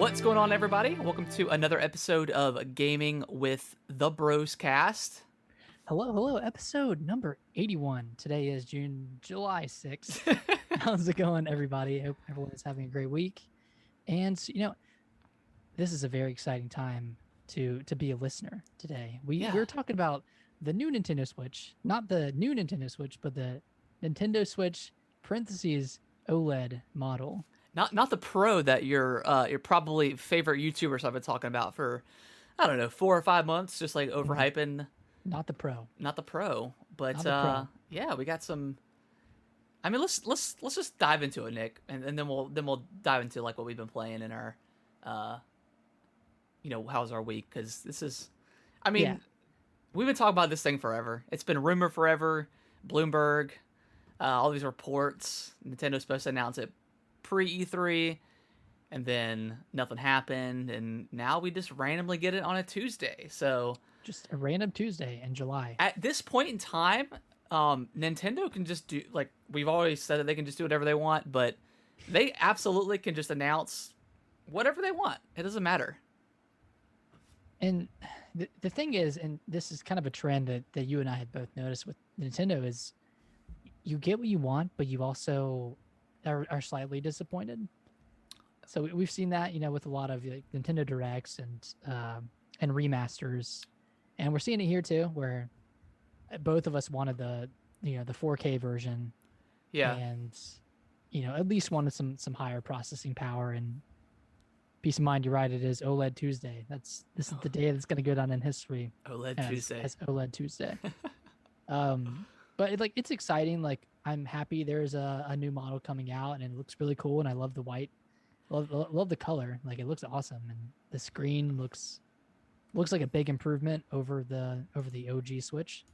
What's going on, everybody? Welcome to another episode of Gaming with the Bros Cast. Hello, episode number 81. Today is July 6th. How's it going, everybody? I hope everyone is having a great week. And, this is a very exciting time to be a listener today. We're talking about the new Nintendo Switch, not the new Nintendo Switch, but the Nintendo Switch parentheses OLED model. Not the Pro that your probably favorite YouTubers have been talking about for, I don't know, 4 or 5 months, just like overhyping. Not the Pro. Not the Pro, but Not the Pro. yeah, we got some. I mean, let's just dive into it, Nick, and then we'll dive into like what we've been playing in our, how's our week? Because this is, I mean, Yeah. we've been talking about this thing forever. It's been rumored forever. Bloomberg, all these reports. Nintendo's supposed to announce it pre-E3, and then nothing happened, and now we just randomly get it on a Tuesday. So Just a random Tuesday in July. at this point in time, Nintendo can just do, like we've always said, that they can just do whatever they want, but they absolutely can just announce whatever they want. It doesn't matter. And the thing is, and this is kind of a trend that you and I had both noticed with Nintendo, is you get what you want, but you also are slightly disappointed. So we've seen that, with a lot of like Nintendo Directs and remasters, and we're seeing it here too, where both of us wanted the 4K version, Yeah. and at least wanted some higher processing power and peace of mind. You're right, it is OLED Tuesday. This is the day that's going to go down in history OLED Tuesday. as OLED Tuesday. But it's exciting. Like, I'm happy there's a new model coming out, and it looks really cool, and I love the white. Love the color. Like, it looks awesome, and the screen looks like a big improvement over the OG Switch.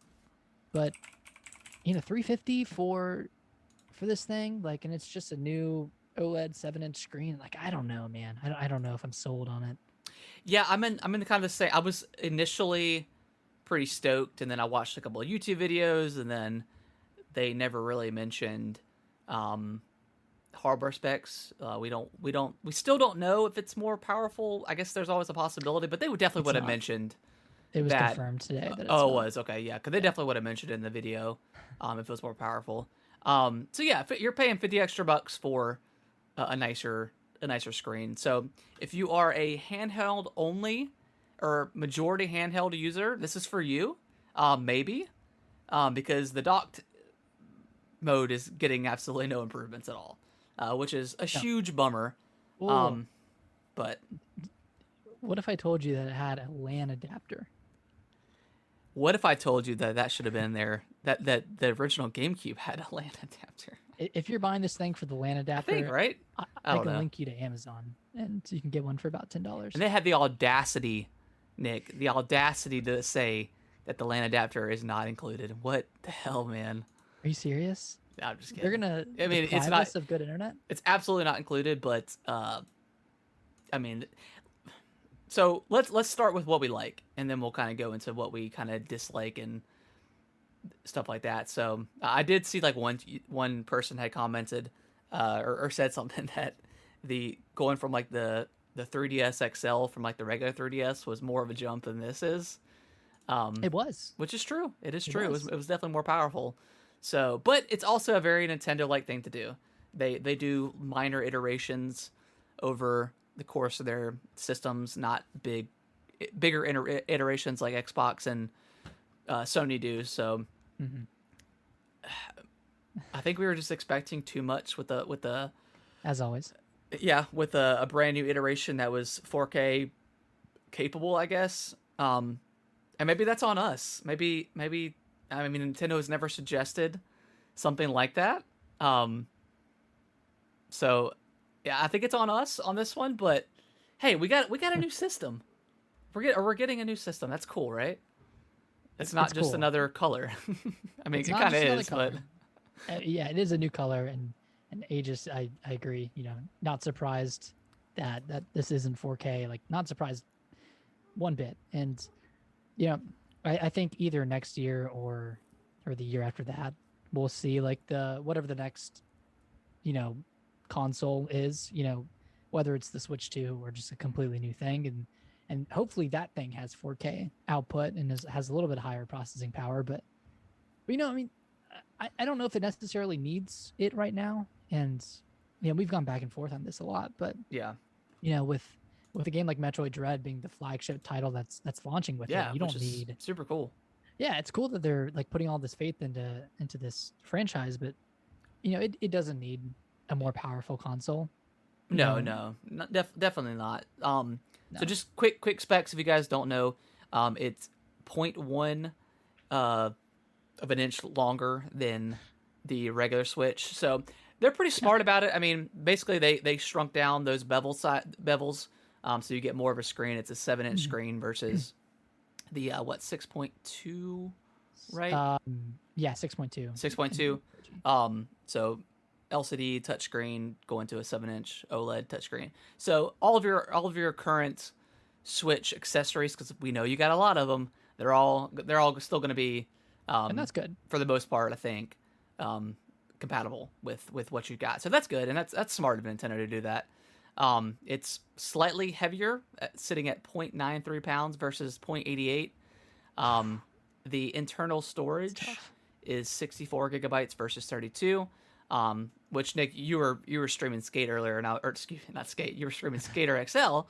But $350 for this thing, like, and it's just a new OLED 7-inch screen. Like, I don't know, man. I don't know if I'm sold on it. Yeah, I'm in the kind of the same. I was initially pretty stoked, and then I watched a couple of YouTube videos, and then they never really mentioned hardware specs. We still don't know if it's more powerful. I guess there's always a possibility, but they would have not. mentioned. It was That- confirmed today that it's It not. was okay, yeah, because they definitely would have mentioned it in the video, if it was more powerful. So yeah, if you're paying 50 extra bucks for a nicer screen. So if you are a handheld only or majority handheld user, this is for you. Maybe, because the docked mode is getting absolutely no improvements at all, which is a huge bummer. Ooh. But What if I told you that it had a LAN adapter? what if I told you that should have been there? That the original GameCube had a LAN adapter. If you're buying this thing for the LAN I adapter, think, right? I don't can know. link you to Amazon, and you can get one for about $10. And they had the audacity, Nick, to say that the LAN adapter is not included. What the hell, man? Are you serious? No, I'm just They're kidding. gonna I mean, it's deprive not- us of good internet? It's absolutely not included, but I mean, so let's start with what we like, and then we'll kind of go into what we kind of dislike and stuff like that. So I did see like one person had commented or said something that the going from like the 3DS XL from like the regular 3DS was more of a jump than this is. It was. Which is true. It is It true. was. It was definitely more powerful. So, but it's also a very Nintendo-like thing to do. They do minor iterations over the course of their systems, not bigger iterations like Xbox and Sony do. So, Mhm. I think we were just expecting too much with the As always. with a brand new iteration that was 4K capable, I guess. And maybe that's on us. Maybe I mean, Nintendo has never suggested something like that. So yeah, I think it's on us on this one. But hey, we got a new system. We're getting a new system. That's cool, right? It's not It's just cool. another color. I mean, It's it not kind of just another is, but color. Yeah, it is a new color, and Aegis, I agree. Not surprised that this isn't 4K. Like, not surprised one bit. And I think either next year or the year after that, we'll see like the whatever the next console is. whether it's the Switch 2 or just a completely new thing. And hopefully that thing has 4K output and has a little bit higher processing power. But you know, I mean, I don't know if it necessarily needs it right now. And we've gone back and forth on this a lot, but Yeah. With a game like Metroid Dread being the flagship title that's launching with it, Yeah, you which don't is need. super cool. Yeah, it's cool that they're like putting all this faith into this franchise, but it doesn't need a more powerful console. No, no, definitely not. So No. just quick specs if you guys don't know. It's point 0.1 of an inch longer than the regular Switch. So they're pretty smart about it. I mean, basically they shrunk down those bevels, so you get more of a screen. It's a 7-inch screen versus the 6.2, right? Yeah, 6.2. 6.2. So LCD touchscreen going to a 7-inch OLED touchscreen. So all of your current Switch accessories, because we know you got a lot of them, they're all still going to be, And that's good for the most part, I think, compatible with what you got. So that's good, and that's smart of Nintendo to do that. It's slightly heavier, sitting at 0.93 pounds versus 0.88. The internal storage is 64 gigabytes versus 32. Which Nick, you were streaming Skate earlier, or excuse me, not Skate. You were streaming Skater XL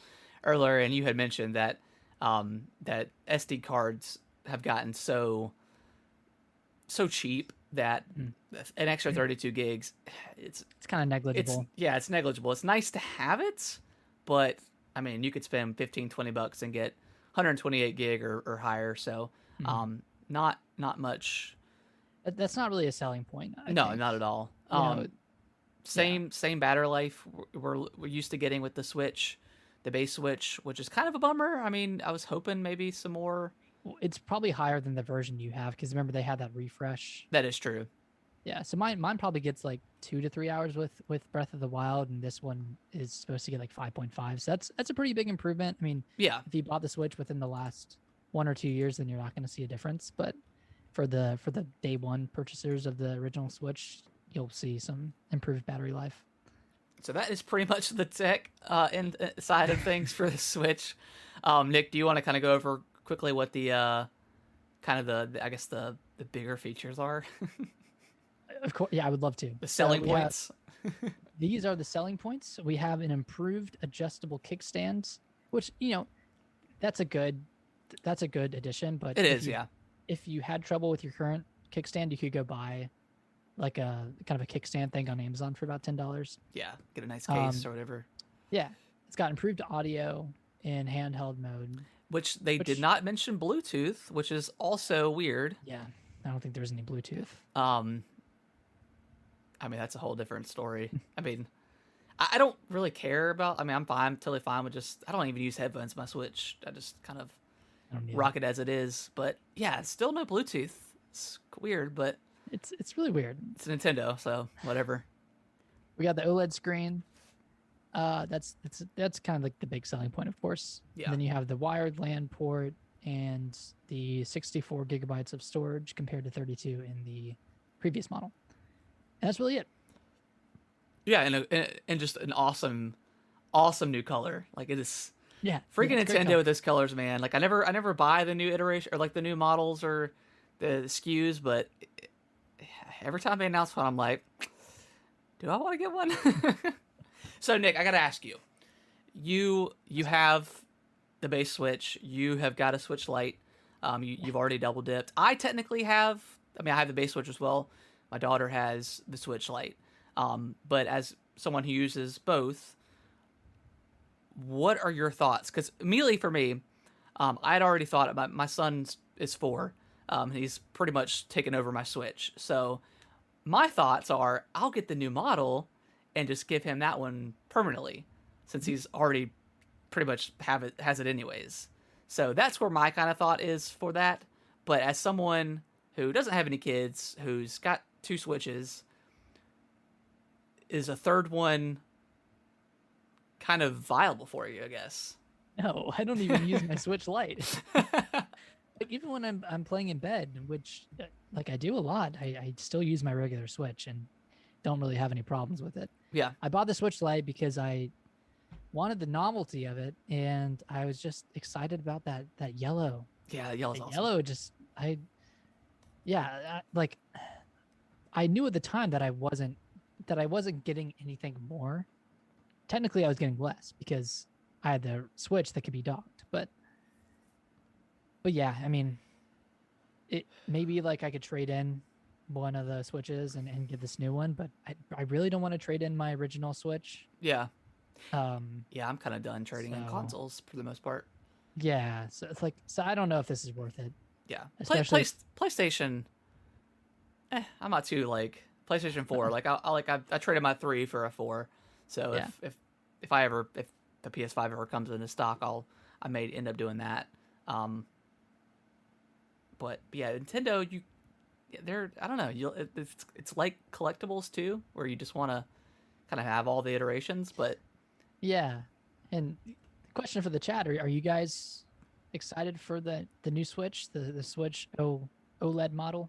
earlier, and you had mentioned that that SD cards have gotten so cheap that an extra 32 gigs, it's kind of negligible. It's negligible. It's nice to have it, but I mean, you could spend $15-$20 and get 128 gig or higher. So, not much. That's not really a selling point. I No, think. not at all. Same battery life we're used to getting with the Switch, the base Switch, which is kind of a bummer. I mean, I was hoping maybe some more. It's probably higher than the version you have because remember they had that refresh. That is true. Yeah, so mine probably gets like 2 to 3 hours with Breath of the Wild, and this one is supposed to get like 5.5. So that's a pretty big improvement. I mean, yeah, if you bought the Switch within the last 1 or 2 years, then you're not going to see a difference. But for the day one purchasers of the original Switch, you'll see some improved battery life. So that is pretty much the tech side of things for the Switch. Nick, do you want to kind of go over quickly what the kind of the I guess the bigger features are? Of course, yeah, I would love to. The selling points. These are the selling points. We have an improved adjustable kickstand, which that's a good addition. But it is, yeah. If you had trouble with your current kickstand, you could go buy like a kind of a kickstand thing on Amazon for about $10. Yeah, get a nice case or whatever. Yeah, it's got improved audio in handheld mode, which did not mention Bluetooth, which is also weird. Yeah, I don't think there's any Bluetooth. I mean, that's a whole different story. I mean, I don't really care about. I mean, I'm totally fine with just. I don't even use headphones on my Switch. I just kind of rock it as it is. But yeah, still no Bluetooth. It's weird, but it's really weird. It's Nintendo, so whatever. We got the OLED screen. That's kind of like the big selling point, of course. Yeah. And then you have the wired LAN port and the 64 gigabytes of storage compared to 32 in the previous model. And that's really it. Yeah, and just an awesome new color. Like it is. Yeah. Freaking Nintendo with those colors, man. Like I never buy the new iteration or like the new models or the SKUs, but every time they announce one, I'm like, do I want to get one? So Nick, I gotta ask you. You have the base Switch. You have got a Switch Lite. You've already double dipped. I technically have. I mean, I have the base Switch as well. My daughter has the Switch Lite. But as someone who uses both, what are your thoughts? Because immediately for me, I'd already thought about my son is 4. He's pretty much taken over my Switch. So my thoughts are I'll get the new model and just give him that one permanently since he's already pretty much has it anyways. So that's where my kind of thought is for that. But as someone who doesn't have any kids, who's got 2 Switches, is a third one kind of viable for you, I guess? No, I don't even use my Switch Lite. Like even when I'm playing in bed, which like I do a lot, I still use my regular Switch and don't really have any problems with it. Yeah. I bought the Switch Lite because I wanted the novelty of it, and I was just excited about that yellow. Yeah, yellow's The awesome. yellow just like I knew at the time that I wasn't getting anything more. Technically, I was getting less because I had the Switch that could be docked, but yeah, I mean, it maybe like I could trade in one of the Switches and get this new one, but I really don't want to trade in my original Switch. Yeah, Um, yeah, I'm kind of done trading in so consoles for the most part. yeah, so it's like so I don't know if this is worth it, Yeah, especially PlayStation. I'm not too like PlayStation 4. Like I traded my 3 for a 4. So yeah. if the PS5 ever comes into stock, I may end up doing that. Um, but yeah, Nintendo, they're I don't know, it's like collectibles too, where you just want to kind of have all the iterations. But Yeah. And the question for the chat, are you guys excited for the new Switch, the Switch OLED model?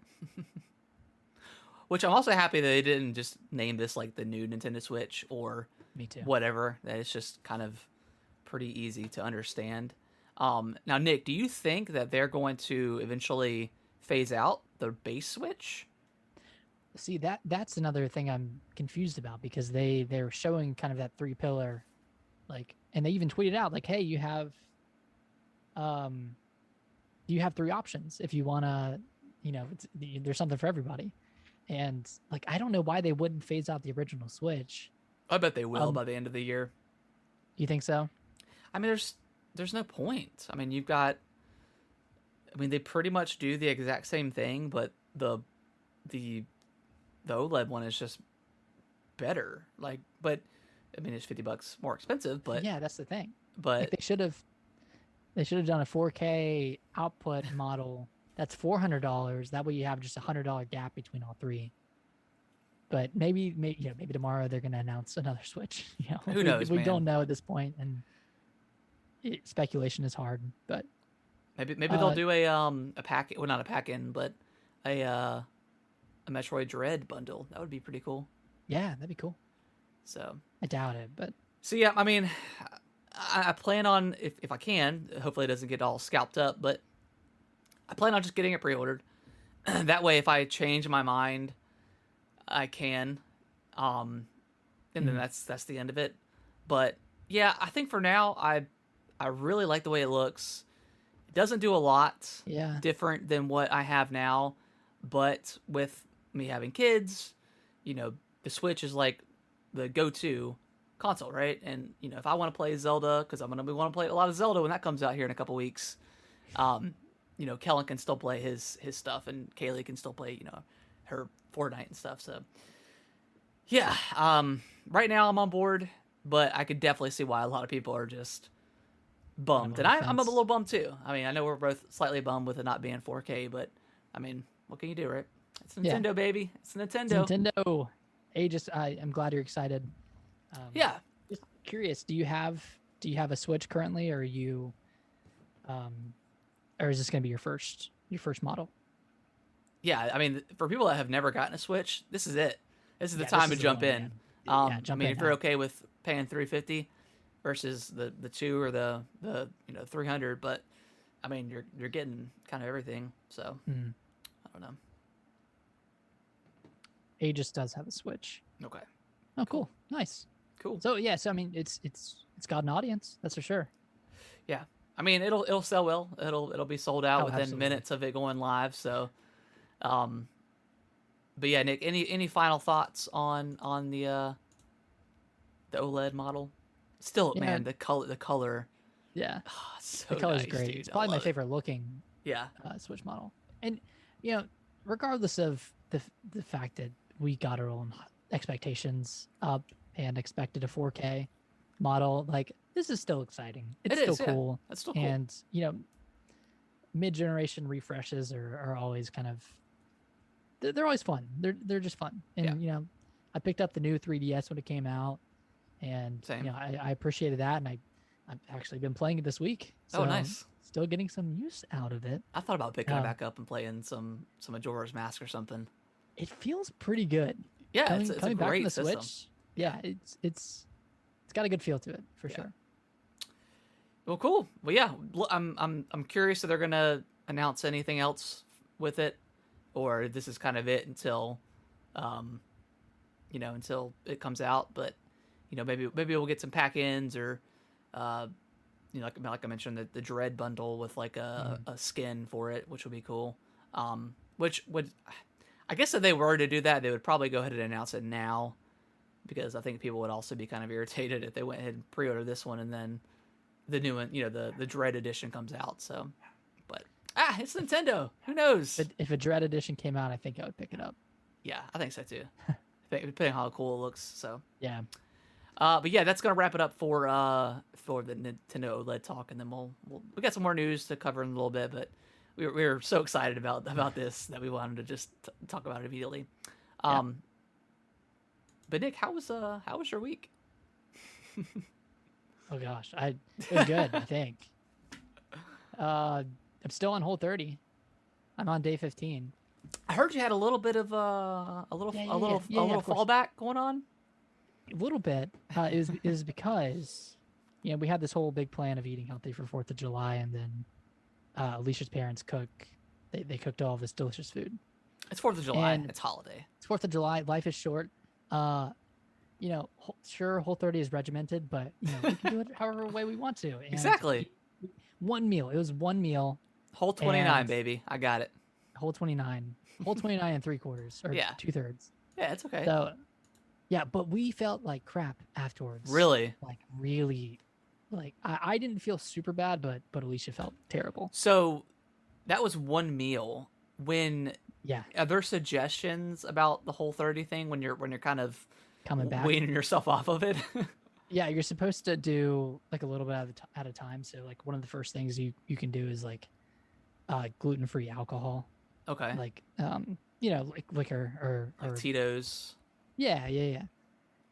which I'm also happy that they didn't just name this like the new Nintendo Switch or Me too. whatever. That it's just kind of pretty easy to understand. Now, Nick, do you think that they're going to eventually phase out the base Switch? See, that's another thing I'm confused about because they're showing kind of that three pillar, like, and they even tweeted out like, hey, um you have three options if you want to, there's something for everybody. And like, I don't know why they wouldn't phase out the original Switch. I bet they will Um, by the end of the year. you think so? I mean, there's no point. I mean, I mean, they pretty much do the exact same thing, but the OLED one is just better. Like, but I mean, it's $50 more expensive, Yeah, that's the thing. Like but they should have done a 4K output model that's $400. That way you have just $100 gap between all three. But maybe tomorrow they're going to announce another Switch. who knows, we man? don't know at this point, and speculation is hard. But Maybe they'll do a pack, well, not a pack in, but a Metroid Dread bundle. That would be pretty cool. yeah, that'd be cool. So I doubt it, but so yeah, I mean, I plan on if I can. Hopefully, it doesn't get all scalped up, but I plan on just getting it pre-ordered. That way, if I change my mind, I can. And then that's the end of it. But yeah, I think for now, I really like the way it looks. It doesn't do a lot yeah, different than what I have now, but with me having kids, the Switch is like the go-to console, right? And if I want to play Zelda, because I'm gonna want to play a lot of Zelda when that comes out here in a couple weeks, Kellen can still play his stuff, and Kaylee can still play her Fortnite and stuff. So yeah, right now I'm on board, but I could definitely see why a lot of people are just bummed, and I'm a little bummed too. I mean, I know we're both slightly bummed with it not being 4K, but I mean, what can you do, right? It's Nintendo, yeah. baby. It's It's Nintendo. Nintendo. Hey, I'm glad you're excited. Yeah. Just curious, do you have a Switch currently, or are you, um, or is this going to be your first model? Yeah, I mean, for people that have never gotten a Switch, this is it. This is the Yeah, time this to is the jump one, in. man. Yeah, I jump mean, in if you're now. okay with paying 350 versus the 2 or the 300, but I mean, you're getting kind of everything. So Mm. I don't know. Aegis does have a Switch. Okay, Oh, cool, nice. cool. So yeah, so I mean, it's got an audience, that's for sure. Yeah, I mean, it'll sell well. It'll be sold out Oh, within absolutely. minutes of it going live. So, but yeah, Nick, any final thoughts on the OLED model? Still, Yeah, man, the color, yeah. so The color's nice, great. dude. It's I probably my love it. favorite looking Yeah, Switch model. And you know, regardless of the fact that we got our own expectations up and expected a 4K model, like this is still exciting. It's it still is. Yeah, cool. that's still cool. And mid-generation refreshes are always kind of they're always fun. They're just fun. And Yeah. I picked up the new 3DS when it came out, and Same. I appreciated that, and I've actually been playing it this week. So Oh, nice. still getting some use out of it. I thought about picking it Um, back up and playing some Majora's Mask or something. It feels pretty good. Yeah, Coming, it's a coming back from great the system. Switch. Yeah, it's it's got a good feel to it for Yeah. sure. Well, cool. Well, yeah, I'm curious if they're gonna announce anything else with it, or this is kind of it until, um, until it comes out. But maybe we'll get some pack-ins or, uh, like I mentioned, the Dread bundle with like a skin for it, which would be cool. Which would, I guess if they were to do that, they would probably go ahead and announce it now, because I think people would also be kind of irritated if they went ahead and pre-order this one and then the new one, the Dread edition comes out. So, but it's Nintendo. Who knows? If a Dread edition came out, I think I would pick it up. Yeah, I think so too. Depending on how cool it looks. So Yeah. but yeah, that's gonna wrap it up for the Nintendo OLED talk, and then we got some more news to cover in a little bit, but we were so excited about this that we wanted to just talk about it immediately. But Nick, how was your week? Oh gosh, it was good. I think. I'm still on hole 30. I'm on day 15. I heard you had a little bit of a little fallback going on. A little bit. It was because, we had this whole big plan of eating healthy for 4th of July, and then Alicia's parents they cooked all this delicious food. It's 4th of July. And it's holiday. It's 4th of July. Life is short. Sure, whole 30 is regimented, but we can do it however way we want to. And Exactly. One meal. It was one meal. Hole 29, baby. I got it. Hole 29. Hole 29 and 3/4 or 2/3. Yeah, it's okay. So, yeah, but we felt like crap afterwards. Really? Like really, like I didn't feel super bad, but Alicia felt terrible. So, that was one meal. Yeah. Are there suggestions about the Whole 30 thing when you're kind of Coming back, weaning yourself off of it? Yeah, you're supposed to do like a little bit at a time. So like one of the first things you can do is like gluten-free alcohol. Okay. Like like liquor or like Tito's. Yeah.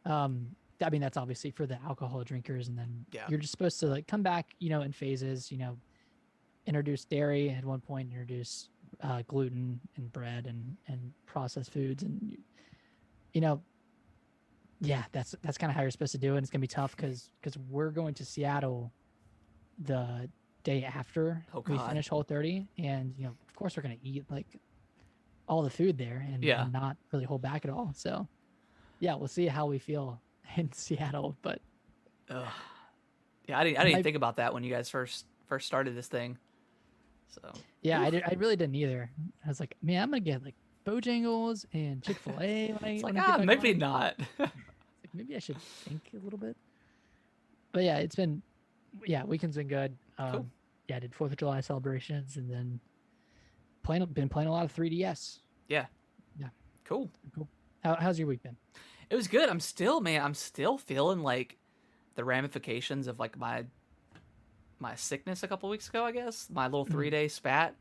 I mean that's obviously for the alcohol drinkers, and then you're just supposed to like come back, in phases. Introduce dairy at one point, introduce gluten and bread and processed foods, and that's kind of how you're supposed to do it. And it's gonna be tough because we're going to Seattle the day after we finish Whole 30, and of course we're gonna eat like all the food there and not really hold back at all. So yeah, we'll see how we feel in Seattle. But yeah, I didn't think about that when you guys first started this thing. So yeah, I really didn't either. I was like, man, I'm gonna get like Bojangles and Chick-fil-A when I get maybe home. not. Like, maybe I should think a little bit. But yeah, weekend's been good. Cool. Yeah, I did 4th of July celebrations, and then been playing a lot of 3DS. Yeah. Cool. How's your week been? It was good. I'm still feeling like the ramifications of like my sickness a couple weeks ago, I guess. My little 3-day spat.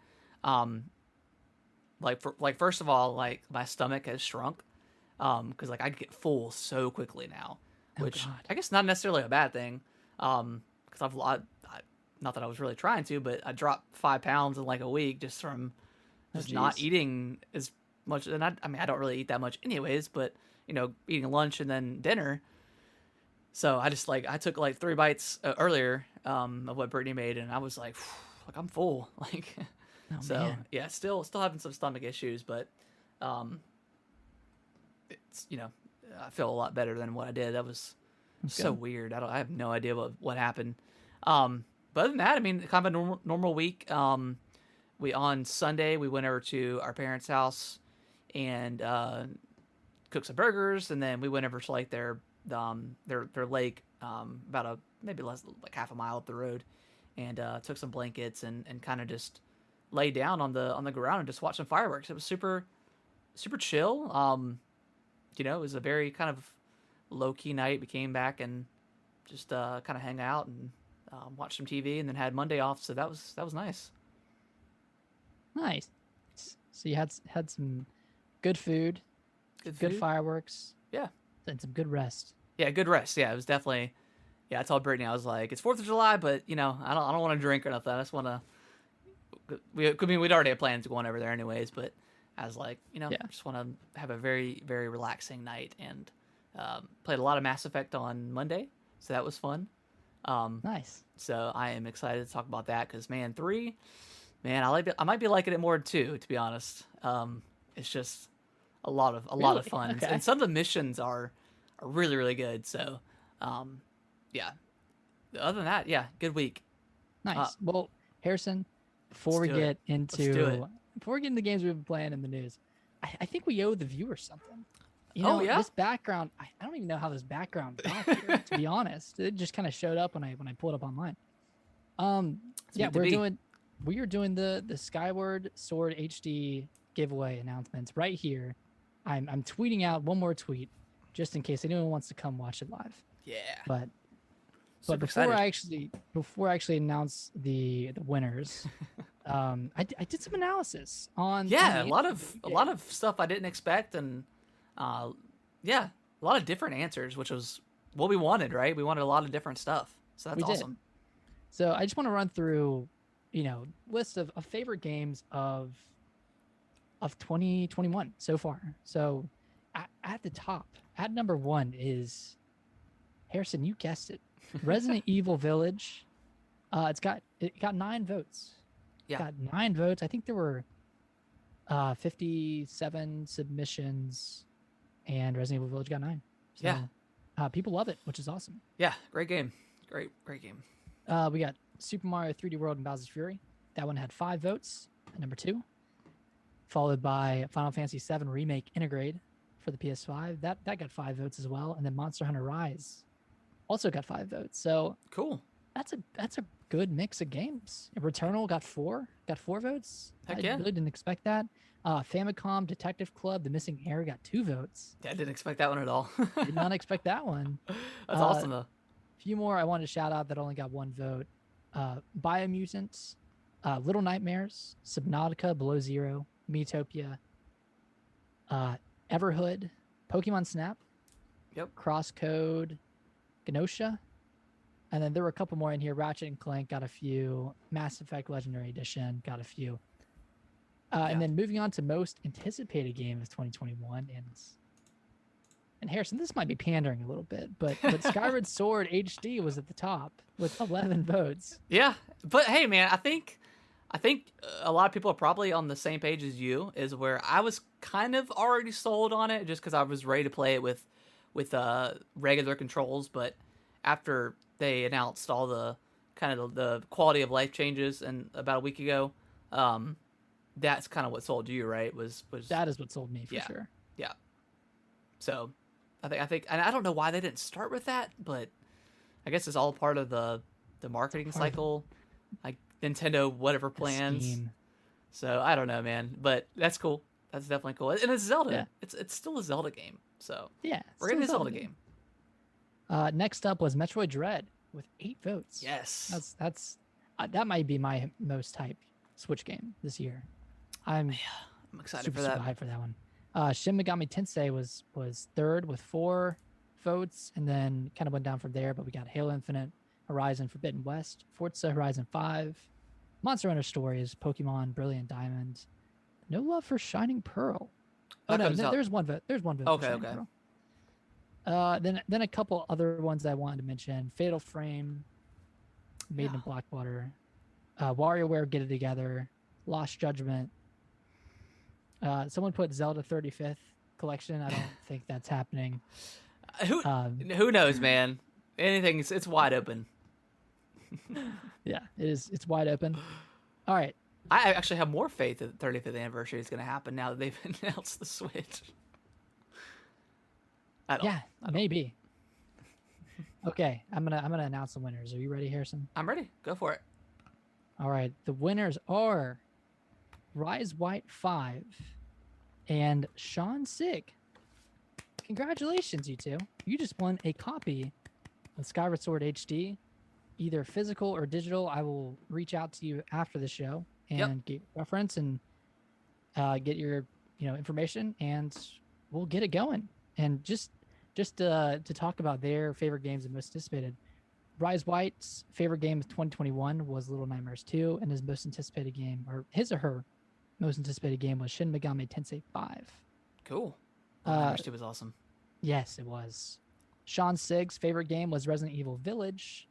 First of all, like my stomach has shrunk. Because like I get full so quickly now, which I guess not necessarily a bad thing. Because not that I was really trying to, but I dropped 5 pounds in like a week just from not eating as much. And I don't really eat that much anyways, but eating lunch and then dinner. So I just I took like 3 bites earlier of what Brittany made, and I was like I'm full. Like, man. Yeah, still having some stomach issues, but it's I feel a lot better than what I did. That was so weird. I have no idea what happened. But other than that, I mean, kind of a normal week. We on Sunday we went over to our parents' house and cooked some burgers, and then we went over to like their lake, about maybe less like half a mile up the road, and took some blankets and kind of just lay down on the ground and just watched some fireworks. It was super chill. It was a very kind of low key night. We came back and just kind of hang out and watch some TV, and then had Monday off. So that was nice. Nice. So you had some good food, good fireworks. Yeah. And some good rest. Yeah, good rest. Yeah, it was definitely. Yeah, I told Brittany, I was like, it's 4th of July, but I don't want to drink or nothing. I just want to. We'd already had plans going over there anyways, but I was like, just want to have a very, very relaxing night, and played a lot of Mass Effect on Monday. so that was fun. Um, Nice. so I am excited to talk about that because man, 3, man, I like it. I might be liking it more than 2, to be honest. It's just a lot of Really? fun, Okay. and some of the missions are really really good. So, um, yeah. Other than that, yeah, good week. Uh, Nice. Well, Harrison, let's do it. Let's do it. before we get into the games we've been playing in the news, I think we owe the viewers something. Oh yeah, This background, I don't even know how this background got here, to be honest. It just kind of showed up when I pulled it up online. it's Yeah, meant to be. we are doing the Skyward Sword HD giveaway announcements right here. I'm tweeting out one more tweet just in case anyone wants to come watch it live. Yeah, But super before excited. I actually announce the winners, I did some analysis on Yeah, the a lot of stuff I didn't expect, and uh, yeah, a lot of different answers, which was what we wanted, right? We wanted a lot of different stuff, so that's we did. awesome. So I just want to run through, list of favorite games of 2021 so far. So at the top, at number 1 is Harrison. You guessed it, Resident Evil Village. It got 9 votes. Yeah. Got 9 votes. I think there were 57 submissions, and Resident Evil Village got 9. So, Yeah. People love it, which is awesome. Yeah, great game, great game. We got Super Mario 3D World and Bowser's Fury. That one had 5 votes at number 2, followed by Final Fantasy VII Remake Intergrade for the PS5. That got 5 votes as well, and then Monster Hunter Rise also got 5 votes. So Cool. that's a good mix of games. Returnal got 4 votes. Heck I yeah. really didn't expect that. Famicom Detective Club: The Missing Heir got 2 votes. Yeah, I didn't expect that one at all. Did not expect that one. That's awesome though. A few more I wanted to shout out that only got 1 vote. Biomutant, Little Nightmares, Subnautica Below Zero, Miitopia, Everhood, Pokemon Snap, Yep. Crosscode, Genosha, and then there were a couple more in here. Ratchet and Clank got a few. Mass Effect Legendary Edition got a few. And then moving on to most anticipated game of 2021, and Harrison, this might be pandering a little bit, but Skyward Sword HD was at the top with 11 votes. Yeah, but hey, man, I think a lot of people are probably on the same page as you. Is where I was kind of already sold on it, just because I was ready to play it with regular controls. But after they announced all the kind of the quality of life changes and about a week ago, that's kind of what sold you, right? Was That is what sold me for sure. Yeah. So, I think, and I don't know why they didn't start with that, but I guess it's all part of the marketing cycle, like Nintendo whatever plans. Steam. So I don't know, man, but that's cool. That's definitely cool, and it's Zelda. Yeah. It's still a Zelda game. So Yeah, we're getting a Zelda game. Next up was Metroid Dread with 8 votes. Yes, That's that might be my most hyped Switch game this year. I'm excited super for that. hyped for that one. Shin Megami Tensei was 3rd with 4 votes, and then kind of went down from there. But we got Halo Infinite, Horizon Forbidden West, Forza Horizon 5, Monster Hunter Stories, Pokemon Brilliant Diamond. No love for Shining Pearl. Oh no, there's one vote. There's one vote. Okay, for Shining okay. Pearl. Then a couple other ones I wanted to mention: Fatal Frame, Maiden in Blackwater, WarioWare Get It Together, Lost Judgment. Someone put Zelda 35th Collection. I don't think that's happening. Who knows, man? It's wide open. Yeah, it is. It's wide open. All right. I actually have more faith that the 35th anniversary is going to happen now that they've announced the Switch. Maybe. Okay, I'm gonna announce the winners. Are you ready, Harrison? I'm ready. Go for it. All right. The winners are Rise White 5 and Sean Sig. Congratulations, you two. You just won a copy of Skyward Sword HD, either physical or digital. I will reach out to you after the show and get reference and get your information, and we'll get it going. And just to talk about their favorite games and most anticipated, Rise White's favorite game of 2021 was Little Nightmares 2, and his most anticipated game, or his or her most anticipated game, was Shin Megami Tensei 5. Cool. Nightmares 2 was awesome. Yes, it was. Sean Sigg's favorite game was Resident Evil Village,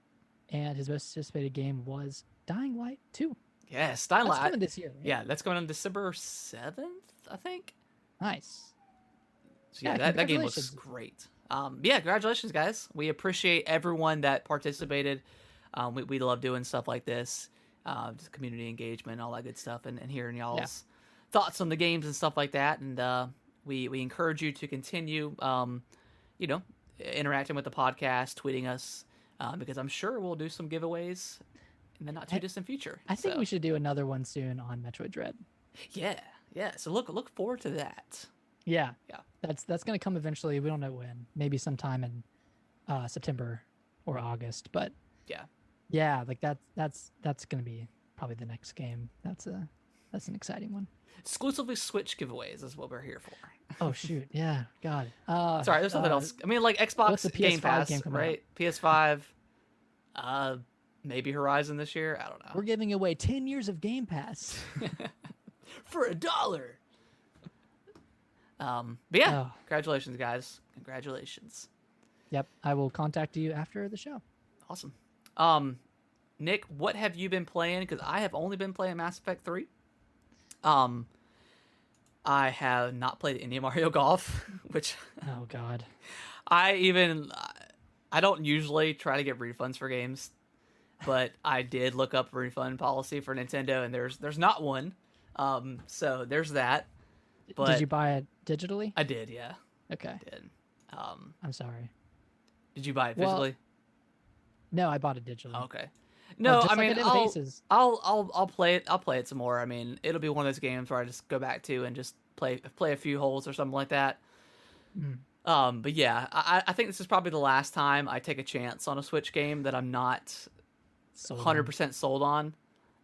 and his most anticipated game was Dying Light 2. Yeah, That's coming this year, right? Yeah, that's coming on December 7th, I think. Nice. So yeah, that game looks great. Yeah, congratulations, guys. We appreciate everyone that participated. We love doing stuff like this, just community engagement, all that good stuff, and hearing y'all's thoughts on the games and stuff like that. And we encourage you to continue, interacting with the podcast, tweeting us, because I'm sure we'll do some giveaways in the not too distant future. I think we should do another one soon on Metroid Dread. Yeah. So look forward to that. Yeah. That's gonna come eventually. We don't know when. Maybe sometime in September or August. But yeah, like that's gonna be probably the next game. That's an exciting one. Exclusively Switch giveaways is what we're here for. Oh shoot, yeah, God. Sorry, there's something else. I mean, like Xbox Game Pass, right? PS5. Maybe Horizon this year. I don't know. We're giving away 10 years of Game Pass for $1. But yeah, congratulations, guys. Congratulations. Yep, I will contact you after the show. Awesome. Nick, what have you been playing? Because I have only been playing Mass Effect 3. I have not played any Mario Golf, which oh god, I don't usually try to get refunds for games, but I did look up refund policy for Nintendo, and there's not one. So there's that. But did you buy it digitally? I did, yeah. Okay. I did. I'm sorry. Did you buy it physically? No, I bought it digitally. Okay. No, I mean, like I'll play it. I'll play it some more. I mean, it'll be one of those games where I just go back to and just play a few holes or something like that. But yeah, I think this is probably the last time I take a chance on a Switch game that I'm not 100% sold on.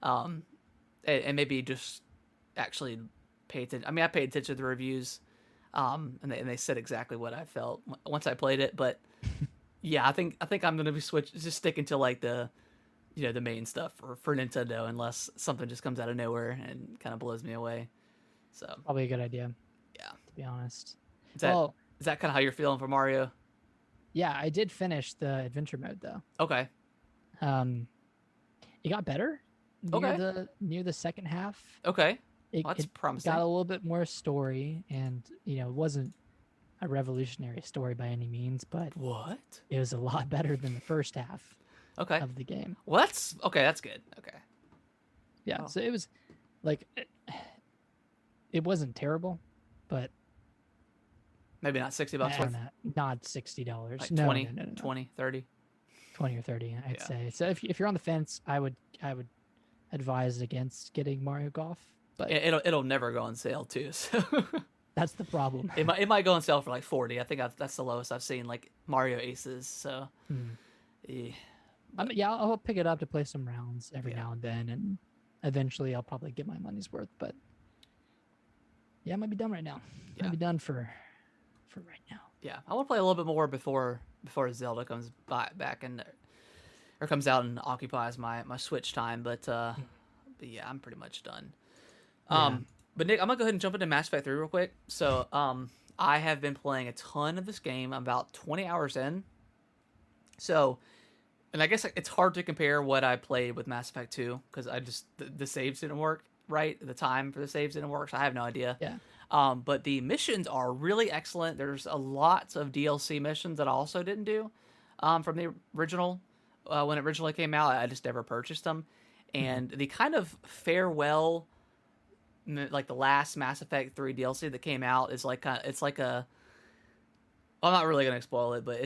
And maybe just actually pay attention. I mean, I paid attention to the reviews, and they said exactly what I felt once I played it. But yeah, I think I'm gonna be just sticking to like the main stuff for Nintendo, unless something just comes out of nowhere and kind of blows me away. So probably a good idea. Yeah, to be honest. Is that kind of how you're feeling for Mario? Yeah, I did finish the adventure mode though. Okay. It got better near the second half. Okay. That's promising. Got a little bit more story, and it wasn't a revolutionary story by any means, but it was a lot better than the first half of the game. Well, that's okay. That's good. Okay. Yeah. Oh. So it was like it wasn't terrible, but maybe not $60 worth. Not $60. Like no, 20, no. 20, 30. 20 or 30, I'd say. So if you're on the fence, I would advise against getting Mario Golf. But it'll never go on sale too. So that's the problem. It might go on sale for like 40. I think that's the lowest I've seen, like Mario Aces. So I'll pick it up to play some rounds every now and then, and eventually I'll probably get my money's worth. But yeah, I might be done right now. Yeah. I might be done for right now. Yeah, I want to play a little bit more before Zelda comes back or comes out and occupies my Switch time. But yeah, I'm pretty much done. But Nick, I'm gonna go ahead and jump into Mass Effect 3 real quick. So I have been playing a ton of this game. I'm about 20 hours in. So, and I guess it's hard to compare what I played with Mass Effect 2 because the saves didn't work right. The time for the saves didn't work, so I have no idea. Yeah. But the missions are really excellent. There's a lot of DLC missions that I also didn't do from the original when it originally came out. I just never purchased them. And the kind of farewell, like the last Mass Effect 3 DLC that came out is like it's like a. I'm not really gonna spoil it, but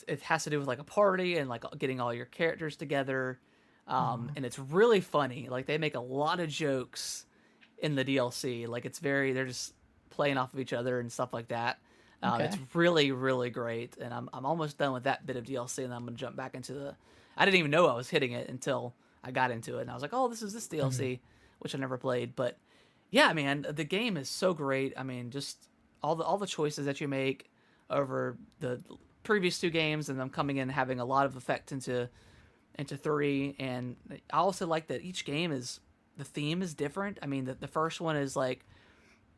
it has to do with like a party and like getting all your characters together, and it's really funny. Like they make a lot of jokes in the DLC. Like they're just playing off of each other and stuff like that. It's really, really great, and I'm almost done with that bit of DLC, and I'm gonna jump back into I didn't even know I was hitting it until I got into it, and I was like, oh, this is this DLC, which I never played. But yeah, man, the game is so great. I mean, just all the choices that you make over the previous two games, and them coming in and having a lot of effect into 3. And I also like that each game the theme is different. I mean, the first one is like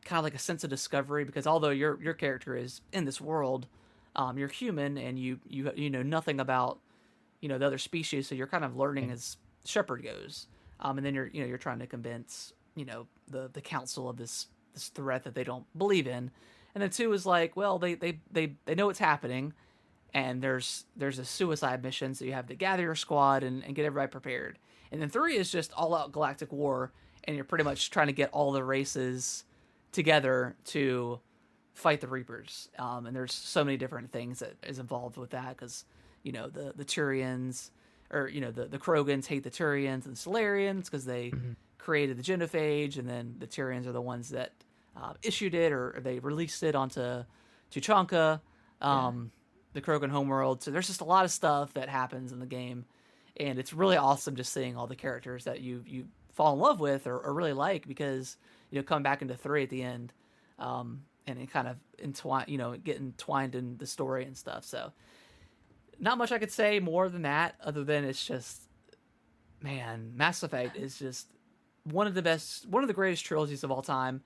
kind of like a sense of discovery, because although your character is in this world, you're human and you know nothing about the other species, so you're kind of learning Okay. as shepherd goes. And then you're trying to convince the council of this threat that they don't believe in. And then two is like, well, they know what's happening, and there's a suicide mission, so you have to gather your squad and get everybody prepared. And then three is just all out galactic war, and you're pretty much trying to get all the races together to fight the Reapers. And there's so many different things that is involved with that, because the Turians, or the Krogans hate the Turians and the Solarians because they Mhm. created the genophage, and then the Turians are the ones that issued it, or they released it onto Tuchanka, Yeah. the Krogan homeworld. So there's just a lot of stuff that happens in the game, and it's really awesome just seeing all the characters that you fall in love with, or really like, because come back into three at the end, and it kind of entwine, get entwined in the story and stuff. So not much I could say more than that, other than it's just, man, Mass Effect is just one of the greatest trilogies of all time.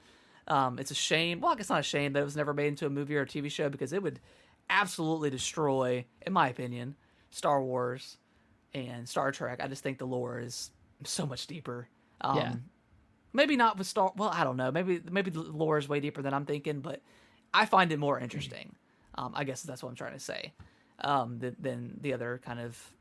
It's a shame. Well, I guess not a shame that it was never made into a movie or a TV show, because it would absolutely destroy, in my opinion, Star Wars and Star Trek. I just think the lore is so much deeper. Yeah. Maybe not with Star. Well, I don't know. Maybe the lore is way deeper than I'm thinking, but I find it more interesting. I guess that's what I'm trying to say. Than the other kind of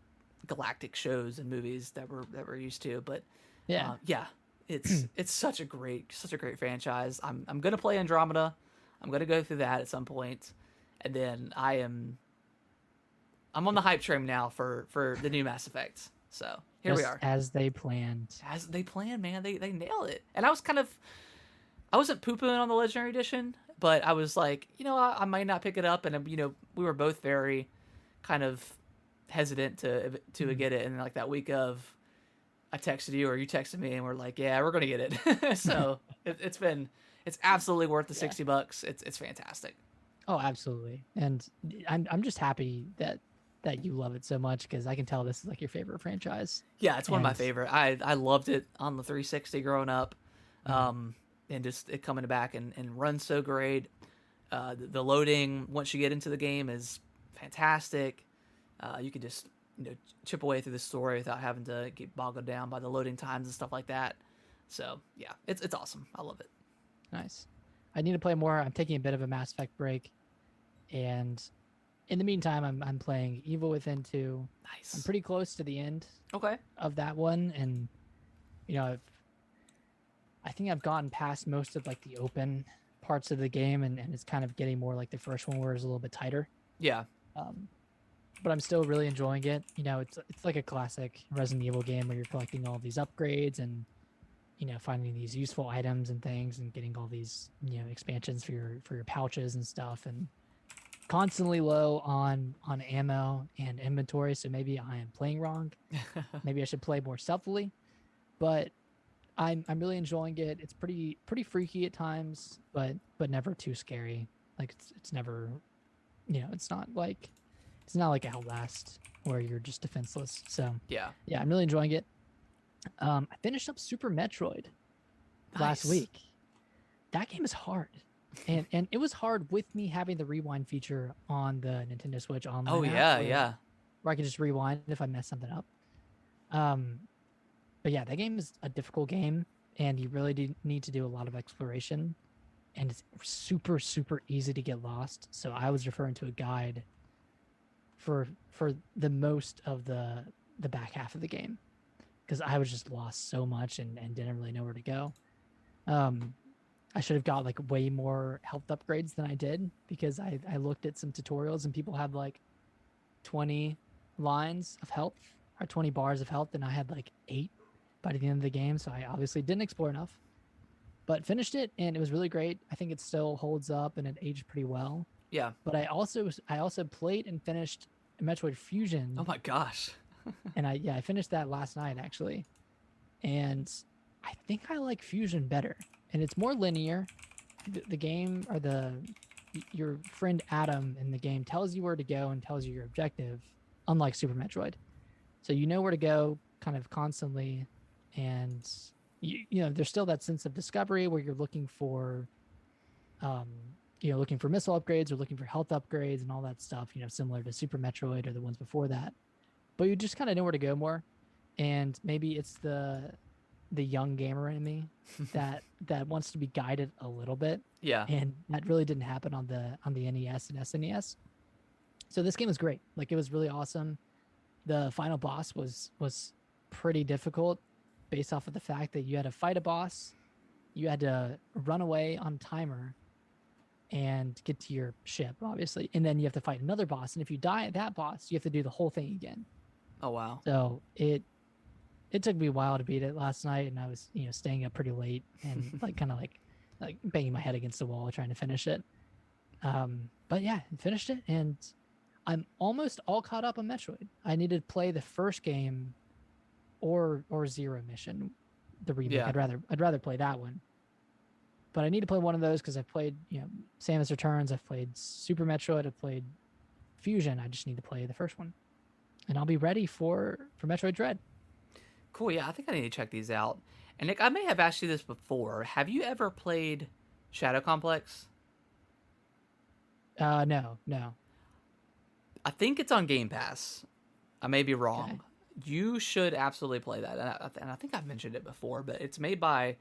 galactic shows and movies that we're used to. But Yeah. yeah, it's such a great franchise. I'm gonna play Andromeda. I'm gonna go through that at some point, and then I'm on the hype train now for the new Mass Effect. So here we Just are. as they planned. As they planned, man, they nailed it. And I wasn't pooping on the Legendary Edition, but I was like, I might not pick it up, and we were both very kind of hesitant to Mhm. get it. And like that week of, I texted you or you texted me, and we're like, yeah, we're gonna get it. So it's absolutely worth the Yeah. $60. It's fantastic. Oh, absolutely. And I'm just happy that you love it so much, because I can tell this is like your favorite franchise. Yeah, it's one of my And favorite. I loved it on the 360 growing up, mhm. and just it coming back and runs so great. The loading once you get into the game is fantastic. You can just chip away through the story without having to get boggled down by the loading times and stuff like that. So yeah, it's awesome. I love it. Nice. I need to play more. I'm taking a bit of a Mass Effect break, and in the meantime, I'm playing Evil Within 2. I'm Nice. pretty close to the end Okay. of that one, and I think I've gotten past most of like the open parts of the game, and it's kind of getting more like the first one, where it's a little bit tighter. Yeah. Um, but I'm still really enjoying it. It's like a classic Resident Evil game where you're collecting all these upgrades and finding these useful items and things, and getting all these expansions for your pouches and stuff, and constantly low on ammo and inventory. So maybe I am playing wrong. Maybe I should play more stealthily, but I'm really enjoying it. It's pretty freaky at times, but never too scary. Like it's never, it's not like Outlast where you're just defenseless. So Yeah. yeah, I'm really enjoying it. I finished up Super Metroid last Nice. week. That game is hard, and it was hard with me having the rewind feature on the Nintendo Switch Online Oh app, yeah, where yeah. I could just rewind if I mess something up. Um, but yeah, that game is a difficult game, and you really do need to do a lot of exploration, and it's super easy to get lost. So I was referring to a guide for the most of the back half of the game, because I was just lost so much, and didn't really know where to go. I should have got like way more health upgrades than I did, because I looked at some tutorials and people had like 20 lines of health, or 20 bars of health, and I had like 8 by the end of the game. So I obviously didn't explore enough, but finished it, and it was really great. I think it still holds up, and it aged pretty well. Yeah. But I also played and finished Metroid Fusion, Oh my gosh. and I finished that last night actually, and I think I like Fusion better, and it's more linear. The game, or your friend Adam in the game, tells you where to go and tells you your objective, unlike Super Metroid. So you know where to go kind of constantly, and there's still that sense of discovery where you're looking for looking for missile upgrades or looking for health upgrades and all that stuff, similar to Super Metroid or the ones before that. But you just kind of know where to go more. And maybe it's the young gamer in me that wants to be guided a little bit. Yeah. And that really didn't happen on the NES and SNES. So this game was great. Like, it was really awesome. The final boss was pretty difficult based off of the fact that you had to fight a boss, you had to run away on timer and get to your ship, obviously, and then you have to fight another boss. And if you die at that boss, you have to do the whole thing again. Oh wow. So it took me a while to beat it last night, and I was staying up pretty late and kind of like banging my head against the wall trying to finish it. But yeah, finished it, and I'm almost all caught up on Metroid. I needed to play the first game or Zero Mission, the remake. Yeah. I'd rather play that one. But I need to play one of those because I've played, Samus Returns, I've played Super Metroid, I've played Fusion. I just need to play the first one. And I'll be ready for Metroid Dread. Cool. Yeah, I think I need to check these out. And Nick, I may have asked you this before. Have you ever played Shadow Complex? No. I think it's on Game Pass. I may be wrong. Okay. You should absolutely play that. And I think I've mentioned it before, but it's made by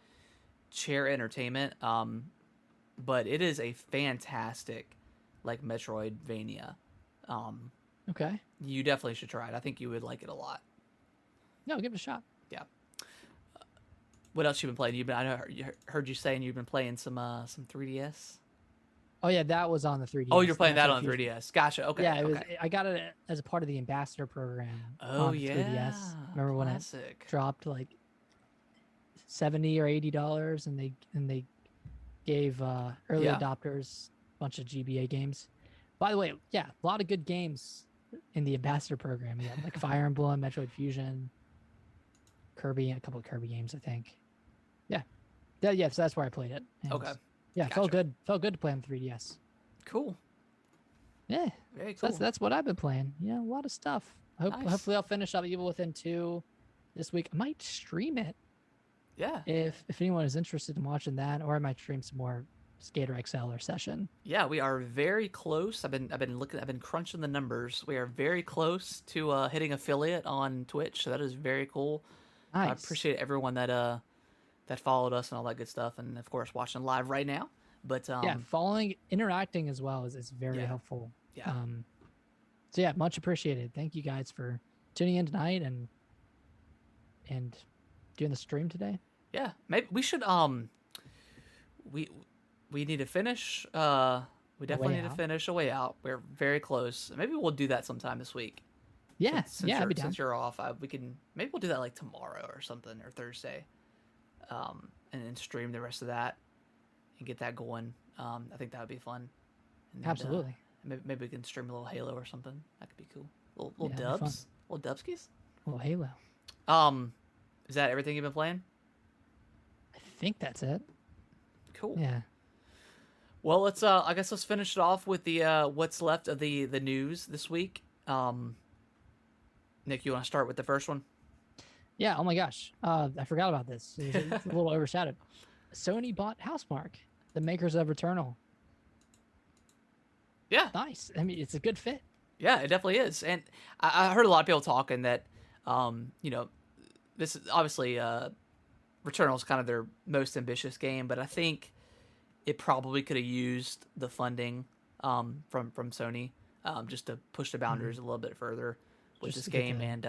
Chair Entertainment. But it is a fantastic, like, Metroidvania. Okay. You definitely should try it. I think you would like it a lot. No, give it a shot. Yeah. What else you been playing? I heard you saying you've been playing some 3DS. Oh yeah, that was on the 3DS. Oh, you're playing that Metroid on Fusion. 3DS. Gotcha. Okay. Yeah, it was. Okay. I got it as a part of the ambassador program. Oh on the yeah. 3DS. Remember when it Classic. dropped like $70 or $80, and they gave early Yeah. adopters a bunch of GBA games. By the way, yeah, a lot of good games in the ambassador program. Yeah, like Fire Emblem, Metroid Fusion, Kirby, and a couple of Kirby games, I think. Yeah, so that's where I played it. And Okay. yeah, it felt good. Felt good to play on the 3DS. Cool. Yeah, Very so cool. that's what I've been playing. Yeah, a lot of stuff. Nice. Hopefully I'll finish up Evil Within 2 this week. I might stream it Yeah. if anyone is interested in watching that, or I might stream some more Skater XL or Session. Yeah, we are very close. I've been crunching the numbers. We are very close to hitting affiliate on Twitch, so that is very cool. Nice. I appreciate everyone that followed us and all that good stuff, and of course watching live right now. But yeah, following, interacting as well is very Yeah. helpful. Yeah. So yeah, much appreciated. Thank you guys for tuning in tonight and doing the stream today. yeah, maybe we should we need to finish. We definitely need to Out. finish A Way Out. We're very close. Maybe we'll do that sometime this week. Yeah, Since I'd you're, be down. since you're off, we can maybe we'll do that like tomorrow or something, or Thursday, and then stream the rest of that and get that going. I think that would be fun. And then, Absolutely. maybe we can stream a little Halo or something. That could be cool. Little Yeah, that'd be fun. dubs, little dubskis. Well, Halo. Is that everything you've been playing? I think that's it. Cool. Yeah. Well, let's I guess let's finish it off with the what's left of the news this week. Nick, you want to start with the first one? Yeah. Oh my gosh. I forgot about this. It's a little overshadowed. Sony bought Housemarque, the makers of Returnal. Yeah. Nice. I mean, it's a good fit. Yeah, it definitely is. And I heard a lot of people talking that, this is obviously Returnal is kind of their most ambitious game, but I think it probably could have used the funding from Sony just to push the boundaries a little bit further with Just this to get game. the- And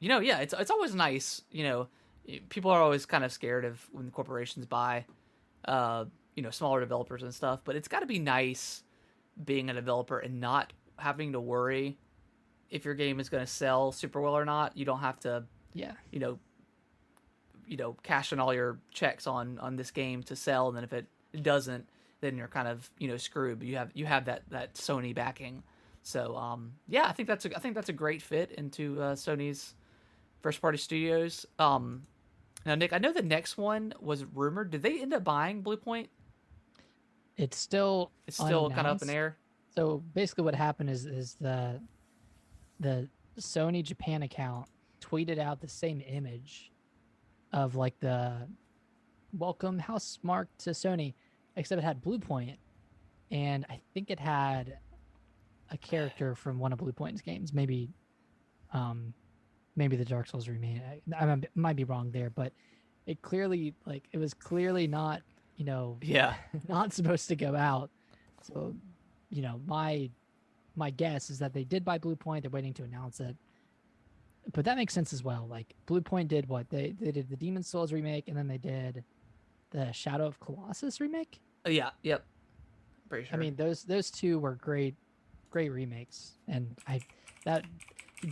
yeah, it's always nice. People are always kind of scared of when corporations buy, smaller developers and stuff. But it's got to be nice being a developer and not having to worry if your game is going to sell super well or not. You don't have to, Yeah. cash in all your checks on this game to sell, and then if it doesn't, then you're kind of screwed. But you have that Sony backing. So yeah, I think that's a great fit into Sony's first party studios. Now Nick, I know the next one was rumored. Did they end up buying Bluepoint? It's still It's still kind of up in unannounced. the air. So basically, what happened is the Sony Japan account tweeted out the same image of like the welcome Housemarque to Sony, except it had Bluepoint and I think it had a character from one of Blue Point's games. Um, maybe the Dark Souls remake. Might be wrong there, but it was clearly not, Yeah. not supposed to go out. So, my guess is that they did buy Blue Point. They're waiting to announce it. But that makes sense as well. Like Blue Point did what? They did the Demon Souls remake, and then they did the Shadow of Colossus remake. Yeah. Yep. Pretty sure. I mean, those two were great remakes, and that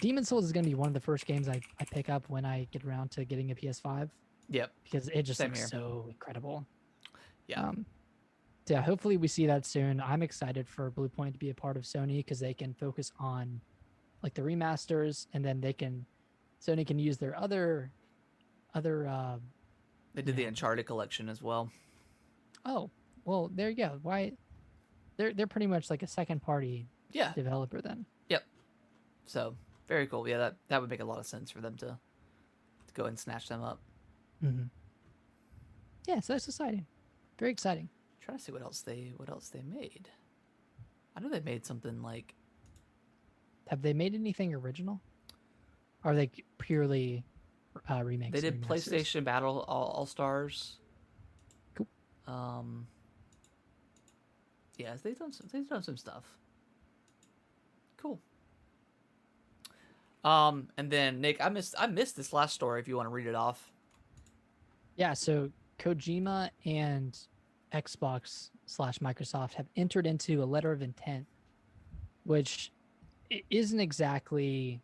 Demon Souls is going to be one of the first games I pick up when I get around to getting a PS5. Yep. Because it just Same looks here. so incredible. Yeah. Yeah, hopefully we see that soon. I'm excited for Blue Point to be a part of Sony because they can focus on like the remasters, and then Sony can use their other They did the Uncharted collection as well. oh, well, there you go. Why they're pretty much like a second party Yeah. developer then. Yep. So very cool. Yeah, that would make a lot of sense for them to go and snatch them up. Mm-hmm. Yeah, so that's exciting. Very exciting. Trying to see what else they made. I know they made something like. Have they made anything original? Or are they purely remakes? They did and remasters? PlayStation Battle All Stars. Cool. Yeah, they've done some stuff. Cool. And then Nick, I missed this last story. If you want to read it off. Yeah. So Kojima and Xbox/Microsoft have entered into a letter of intent, which isn't exactly.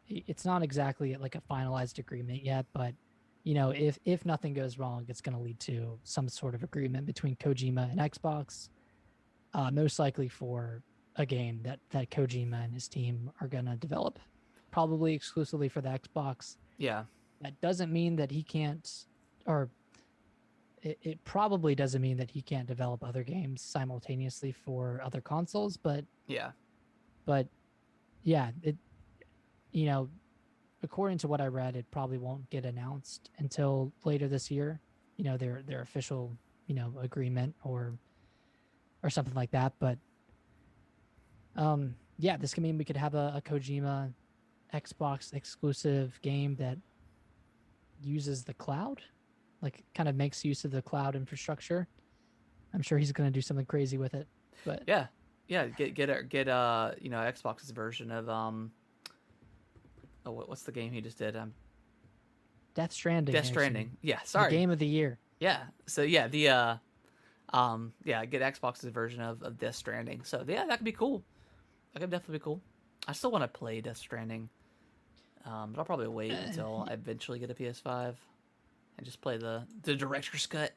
It's not exactly like a finalized agreement yet, but if nothing goes wrong, it's going to lead to some sort of agreement between Kojima and Xbox, most likely for a game that Kojima and his team are going to develop, probably exclusively for the Xbox. Yeah. That doesn't mean that he can't, or it probably doesn't mean that he can't develop other games simultaneously for other consoles, but Yeah. yeah, according to what I read, it probably won't get announced until later this year. Their official, agreement or something like that. But yeah, this can mean we could have a Kojima Xbox exclusive game that uses the cloud, like kind of makes use of the cloud infrastructure. I'm sure he's going to do something crazy with it. But yeah, get Xbox's version of what's the game he just did? Death Stranding. Death Stranding. Yeah, sorry. The game of the year. Yeah. So yeah, get Xbox's version of Death Stranding. So yeah, that could be cool. That could definitely be cool. I still want to play Death Stranding, but I'll probably wait until I eventually get a PS5 and just play the director's cut.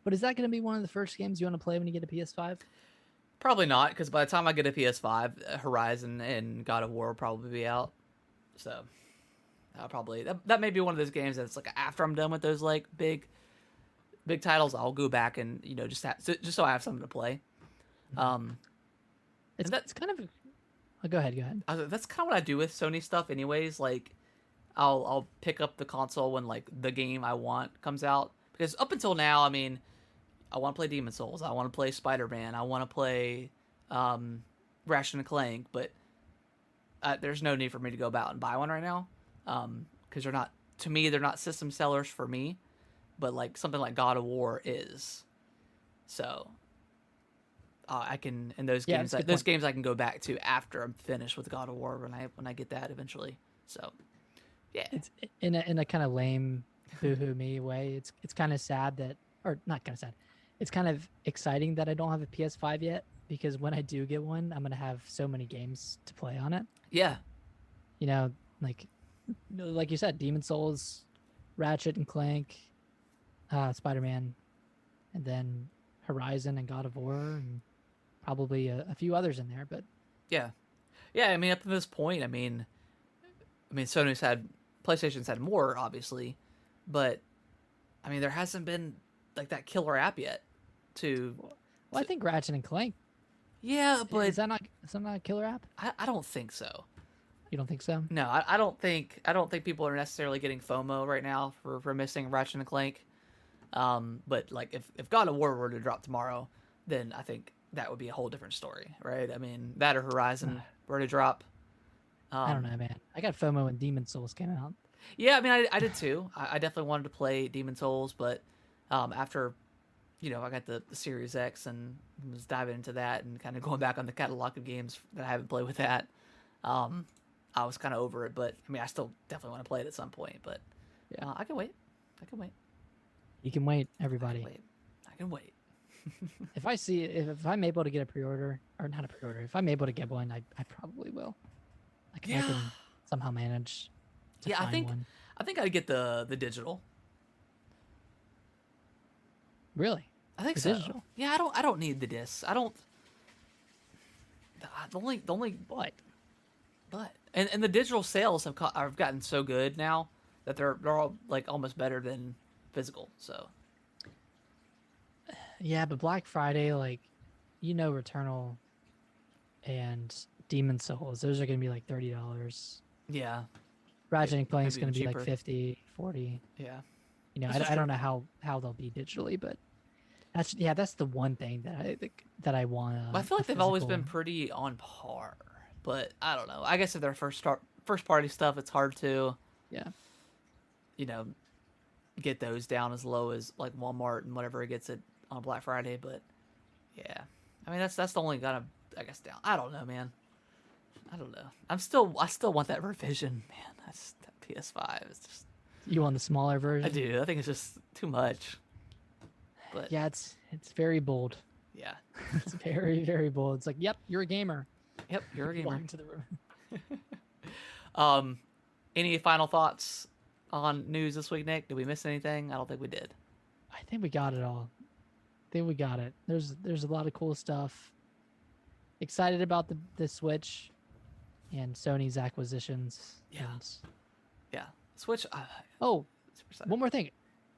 But is that going to be one of the first games you want to play when you get a PS5? Probably not, because by the time I get a PS5, Horizon and God of War will probably be out. So I'll probably that may be one of those games that's like after I'm done with those like big titles, I'll go back and just so I have something to play. It's kind of. Oh, go ahead. That's kind of what I do with Sony stuff, anyways. Like, I'll pick up the console when like the game I want comes out, because up until now, I mean, I want to play Demon Souls, I want to play Spider-Man, I want to play Ratchet and Clank, but there's no need for me to go about and buy one right now, because they're not system sellers for me, but like something like God of War is. So I can, and those games I can go back to after I'm finished with God of War when I get that eventually. So yeah, it's in a kind of lame boo-hoo me way. It's kind of sad that, or not kind of sad. It's kind of exciting that I don't have a PS5 yet, because when I do get one, I'm gonna have so many games to play on it. Yeah, like you said, Demon Souls, Ratchet and Clank, Spider-Man, and then Horizon and God of War, and probably a few others in there. But yeah. I mean, up to this point, I mean, PlayStation's had more, obviously, but I mean, there hasn't been like that killer app yet. Well, I think Ratchet and Clank. Yeah, but is that not a killer app? I don't think so. You don't think so? No, I don't think people are necessarily getting FOMO right now for missing Ratchet and Clank. But like if God of War were to drop tomorrow, then I think that would be a whole different story, right? I mean, that or Horizon were to drop. I don't know, man. I got FOMO when Demon Souls came out. Yeah, I mean, I did too. I definitely wanted to play Demon Souls, but after I got the Series X and was diving into that and kind of going back on the catalog of games that I haven't played with that. I was kind of over it, but I mean, I still definitely want to play it at some point. But Yeah. I can wait. I can wait. You can wait, I everybody. can wait. I can wait. If I'm able to get a pre-order, or not a pre-order, if I'm able to get one, I probably will. I can somehow manage to Yeah, find one. I think I'd get the digital. Really? I think The so. digital? Yeah, I don't need the discs. I don't. The only What? but and the digital sales have gotten so good now that they're all like almost better than physical. So Yeah, but Black Friday, like, Returnal and Demon Souls, those are going to be like $30. yeah, Ratchet and Clank is maybe going to be even like cheaper. 50, 40. Yeah, I, this is I don't true. know how they'll be digitally, but that's the one thing that I think that I want But I feel a like they've always physical. been pretty on par. But I don't know. I guess if they're first party stuff, it's hard to Yeah. you know get those down as low as like Walmart and whatever it gets it on Black Friday. But yeah, I mean that's the only kind of I guess down. I don't know, man. I don't know. I still want that revision, man. That's that PS5. It's just You want the smaller I version? do. I think it's just too much. But Yeah, it's very bold. yeah, It's very, very bold. It's like, yep, you're a gamer. yep. You're a gamer. Walk into the room. Um, any final thoughts on news this week, Nick? Did we miss anything? I don't think we did. I think we got it all. I think we got it. There's a lot of cool stuff. Excited about the Switch and Sony's acquisitions. Yeah. And, Yeah, Switch. oh, Super excited. one more thing.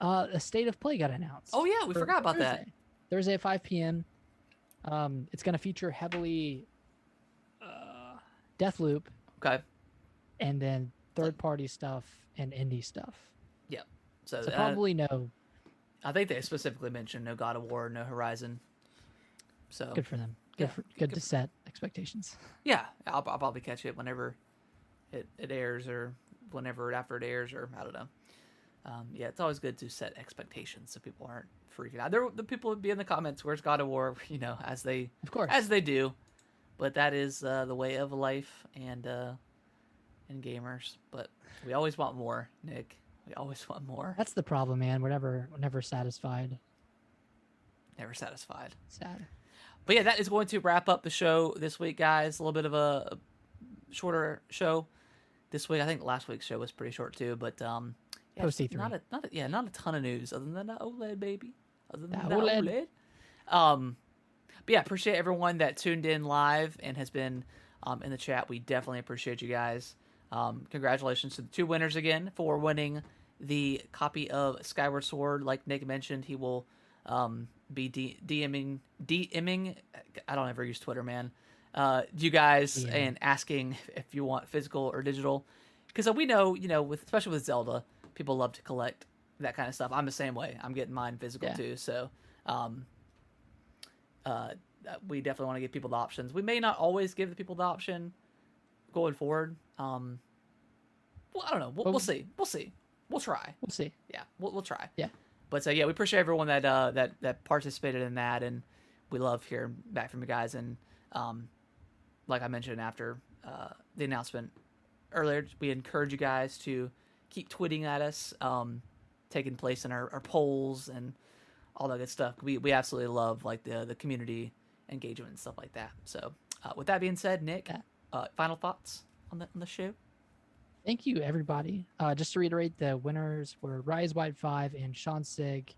A State of Play got announced. Oh yeah, we for forgot about that. Thursday. Thursday at 5 p.m. It's going to feature heavily Deathloop Okay. and then third-party stuff and indie stuff. Yeah. So, So probably no. I think they specifically mentioned no God of War, no Horizon. So Good for them. Yeah, Good to set expectations. yeah, I'll probably catch it whenever it airs or whenever after it airs or I don't know. Yeah, it's always good to set expectations so people aren't freaking out. The people would be in the comments, "Where's God of War?" As they Of course. do. But that is the way of life and gamers. But we always want more, Nick. We always want more. That's the problem, man. We're never satisfied. Never satisfied. Sad. But yeah, that is going to wrap up the show this week, guys. A little bit of a shorter show this week. I think last week's show was pretty short too. But yeah, Post E3. not a ton of news other than the OLED, baby. Other than The the OLED. OLED. But yeah, appreciate everyone that tuned in live and has been in the chat. We definitely appreciate you guys. Congratulations to the two winners again for winning the copy of Skyward Sword. Like Nick mentioned, he will be DMing. I don't ever use Twitter, man. You guys Yeah. and asking if you want physical or digital, because we know, especially with Zelda, people love to collect that kind of stuff. I'm the same way. I'm getting mine physical Yeah. too. So, we definitely want to give people the options. We may not always give the people the option going forward. Well, I don't know. We'll see. We'll see. We'll try. We'll see. Yeah, we'll try. Yeah. But yeah, we appreciate everyone that that participated in that, and we love hearing back from you guys. And like I mentioned after the announcement earlier, we encourage you guys to keep tweeting at us, taking place in our polls and all that good stuff. We absolutely love like the community engagement and stuff like that. So with that being said, Nick, final thoughts on the show? Thank you, everybody. Just to reiterate, the winners were Rise White 5 and Sean Sig.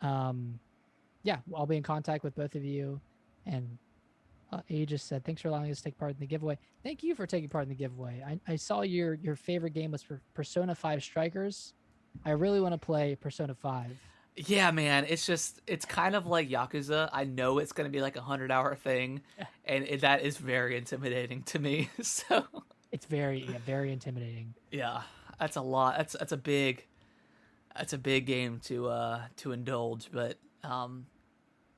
Yeah, I'll be in contact with both of you. And A just said, thanks for allowing us to take part in the giveaway. Thank you for taking part in the giveaway. I saw your favorite game was for Persona 5 Strikers. I really want to play Persona 5. Yeah, man, it's kind of like Yakuza. I know it's going to be like a 100-hour thing, and that is very intimidating to me. So it's very intimidating. yeah, that's a lot. That's a big game to indulge. But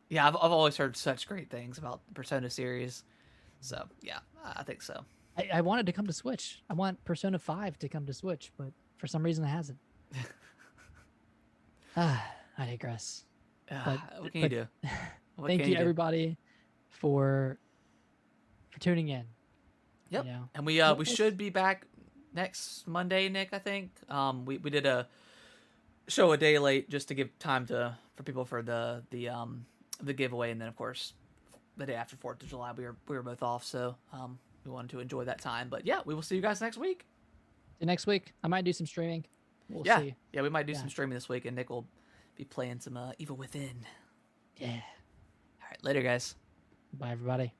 Yeah, I've always heard such great things about the Persona series. So yeah, I think so. I wanted to come to Switch. I want Persona 5 to come to Switch, but for some reason it hasn't. I digress. But What can you but do? What thank can you you do? everybody for tuning in. You Yep. know, And we we'll should be back next Monday, Nick. I think. We did a show a day late just to give time for people for the giveaway, and then of course the day after 4th of July we were both off, so we wanted to enjoy that time. But yeah, we will see you guys next week. next week I might do some streaming. We'll Yeah, see. yeah, we might do Yeah. some streaming this week, and Nick will be playing some Evil Within. Yeah. All right, later, guys. Bye everybody.